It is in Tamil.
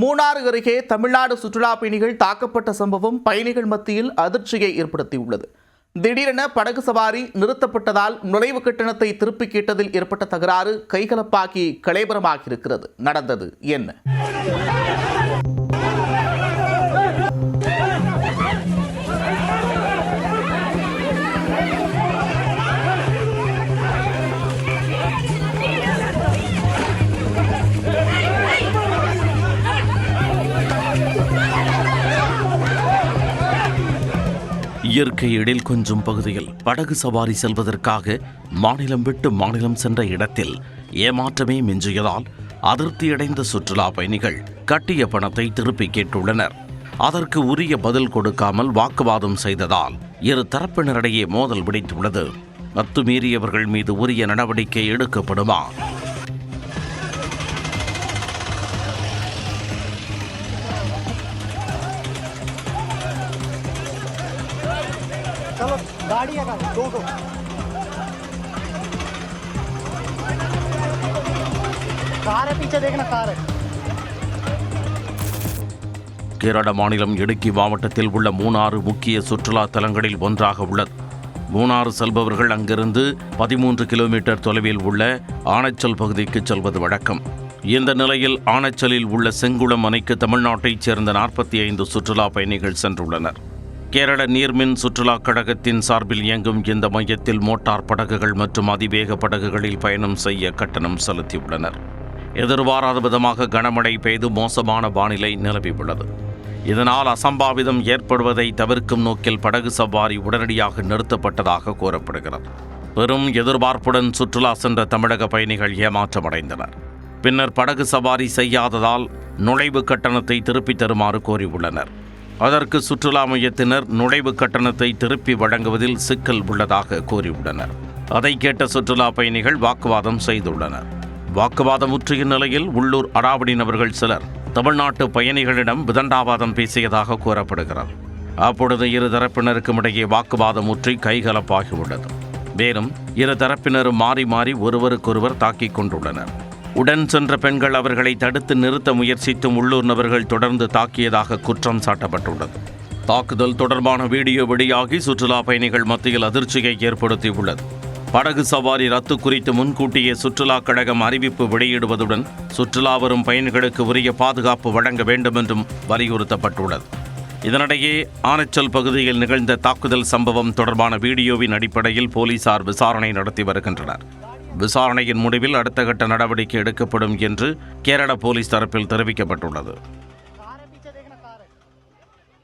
மூணாறு அருகே தமிழ்நாடு சுற்றுலா பயணிகள் தாக்கப்பட்ட சம்பவம் பயணிகள் மத்தியில் அதிர்ச்சியை ஏற்படுத்தியுள்ளது. திடீரென படகு சவாரி நிறுத்தப்பட்டதால் நுழைவு கட்டணத்தை திருப்பி கேட்டதில் ஏற்பட்ட தகராறு கைகலப்பாகி கலைபரமாகியிருக்கிறது. நடந்தது என்ன? இயற்கை எழில் கொஞ்சம் பகுதியில் படகு சவாரி செல்வதற்காக மாநிலம் விட்டு மாநிலம் சென்ற இடத்தில் ஏமாற்றமே மிஞ்சியதால் அதிருப்தியடைந்த சுற்றுலா பயணிகள் கட்டிய பணத்தை திருப்பி கேட்டுள்ளனர். அதற்கு உரிய பதில் கொடுக்காமல் வாக்குவாதம் செய்ததால் இரு தரப்பினரிடையே மோதல் வெடித்துள்ளது. அத்துமீறியவர்கள் மீது உரிய நடவடிக்கை எடுக்கப்படுமா? चलो गाड़ी है दो कार है पीछे देखना कार है. கேரள மாநிலம் இடுக்கி மாவட்டத்தில் உள்ள மூணாறு முக்கிய சுற்றுலா தலங்களில் ஒன்றாக உள்ளது. மூணாறு செல்பவர்கள் அங்கிருந்து 13 கிலோமீட்டர் தொலைவில் உள்ள ஆனைச்சல் பகுதிக்கு செல்வது வழக்கம். இந்த நிலையில் ஆனைச்சலில் உள்ள செங்குளம் அணைக்கு தமிழ்நாட்டைச் சேர்ந்த 45 சுற்றுலா பயணிகள் சென்றுள்ளனர். கேரள நீர்மின் சுற்றுலா கழகத்தின் சார்பில் இயங்கும் இந்த மையத்தில் மோட்டார் படகுகள் மற்றும் அதிவேக படகுகளில் பயணம் செய்ய கட்டணம் செலுத்தியுள்ளனர். எதிர்பாராத விதமாக கனமழை பெய்து மோசமான வானிலை நிலவியுள்ளது. இதனால் அசம்பாவிதம் ஏற்படுவதை தவிர்க்கும் நோக்கில் படகு சவாரி உடனடியாக நிறுத்தப்பட்டதாக கூறப்படுகிறது. பெரும் எதிர்பார்ப்புடன் சுற்றுலா சென்ற தமிழக பயணிகள் ஏமாற்றமடைந்தனர். பின்னர் படகு சவாரி செய்யாததால் நுழைவு கட்டணத்தை திருப்பித் தருமாறு கோரியுள்ளனர். அதற்கு சுற்றுலா மையத்தினர் நுழைவு கட்டணத்தை திருப்பி வழங்குவதில் சிக்கல் உள்ளதாக கூறியுள்ளனர். அதை கேட்ட சுற்றுலா பயணிகள் வாக்குவாதம் செய்துள்ளனர். வாக்குவாதம் முற்றிய நிலையில் உள்ளூர் அடாவடி நபர்கள் சிலர் தமிழ்நாட்டு பயணிகளிடம் விதண்டாவாதம் பேசியதாக கூறப்படுகிறது. அப்பொழுது இரு தரப்பினருக்கும் இடையே வாக்குவாதம் முற்றி கைகலப்பாகியுள்ளது. மேலும் இரு தரப்பினரும் மாறி மாறி ஒருவருக்கொருவர் தாக்கிக் கொண்டுள்ளனர். உடன் சென்ற பெண்கள் அவர்களை தடுத்து நிறுத்த முயற்சித்தும் உள்ளூர் நபர்கள் தொடர்ந்து தாக்கியதாக குற்றம் சாட்டப்பட்டுள்ளது. தாக்குதல் தொடர்பான வீடியோ வெளியாகி சுற்றுலா பயணிகள் மத்தியில் அதிர்ச்சியை ஏற்படுத்தியுள்ளது. படகு சவாரி ரத்து குறித்து முன்கூட்டியே சுற்றுலா கழகம் அறிவிப்பு வெளியிடுவதுடன் சுற்றுலா வரும் பயணிகளுக்கு உரிய பாதுகாப்பு வழங்க வேண்டும் என்றும் வலியுறுத்தப்பட்டுள்ளது. இதனிடையே ஆனைச்சல் பகுதியில் நிகழ்ந்த தாக்குதல் சம்பவம் தொடர்பான வீடியோவின் அடிப்படையில் போலீசார் விசாரணை நடத்தி வருகின்றனர். விசாரணையின் முடிவில் அடுத்த கட்ட நடவடிக்கை எடுக்கப்படும் என்று கேரள போலீஸ் தரப்பில் தெரிவிக்கப்பட்டுள்ளது.